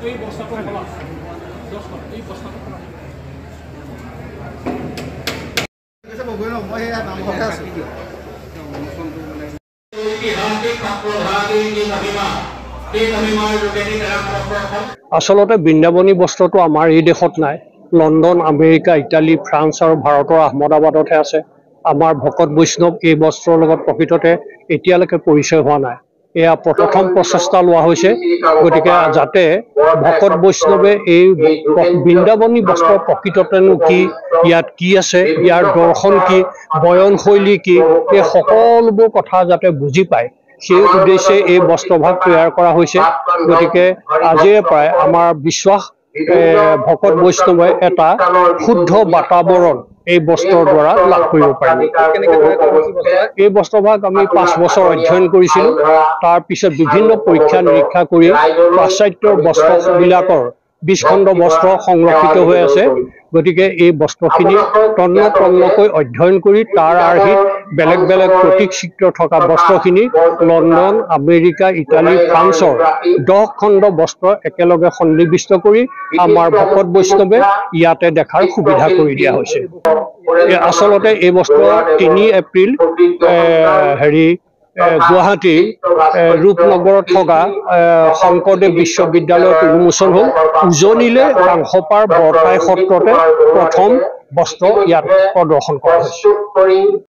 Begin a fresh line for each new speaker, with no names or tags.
এই বস্তাটো খোলা 10 টকা এই বস্তাটো খোলা
এসে বগৈ ন মই এই নাম কথা আছে
আসলতে বৃন্দাবনী বস্ত্ৰটো আমাৰ এই দেশত নাই লণ্ডন আমেৰিকা ইটালী ফ্ৰান্স আৰু ভাৰতৰ আহমদাবাদতহে আছে আমাৰ ভকত বৈষ্ণৱ এই বস্ত্ৰৰ লগত প্ৰকৃততে এতিয়ালৈকে পৰিচয় হোৱা নাই এয়া প্ৰথম প্ৰচেষ্টা লোৱা হৈছে গতিকে যাতে ভকত বৈষ্ণৱে এই বৃন্দাবনী বস্ত্ৰৰ প্ৰকৃততেনো কি ইয়াত কি আছে ইয়াৰ দৰ্শন কি বয়নশৈলী কি এই সকলোবোৰ কথা যাতে বুজি পায় সেই উদ্দেশ্যে এই বস্ত্ৰভাগ তৈয়াৰ কৰা হৈছে গতিকে আজিৰে পৰাই আমাৰ বিশ্বাস ভকত বৈষ্ণৱে এটা শুদ্ধ বাতাবৰণ এই বস্ত্ৰৰ দ্বাৰা লাভ কৰিব পাৰিব এই বস্ত্ৰভাগ আমি 5 বছৰ অধ্যয়ন কৰিছিলোঁ তাৰ পিছত বিভিন্ন পৰীক্ষা নিৰীক্ষা কৰি পাশ্চাত্যৰ বস্ত্ৰবিলাকৰ 20 খণ্ড বস্ত্ৰ সংৰক্ষিত হৈ আছে গতিকে এই বস্ত্ৰখিনি তন্নতন্নকৈ অধ্যয়ন কৰি তাৰ আৰ্হিত বেলেগ বেলেগ প্ৰতীক চিত্ৰ থকা বস্ত্ৰখিনি লণ্ডন আমেৰিকা ইটালী ফ্ৰান্সৰ 10 খণ্ড বস্ত্ৰ একেলগে সন্নিৱিষ্ট কৰি আমাৰ ভকত বৈষ্ণৱে ইয়াতে দেখাৰ সুবিধা কৰি দিয়া হৈছে আসলতে এই বস্ত্ৰ 3 এপ্ৰিল গুৱাহাটী ৰূপনগৰত থকা শংকৰদেৱ বিশ্ববিদ্যালয়ত উন্মোচন হ'ল উজনিলে কাংসপাৰ বৰঠাই সত্ৰতে প্ৰথম বস্ত্ৰ ইয়াত প্ৰদৰ্শন কৰা হৈছে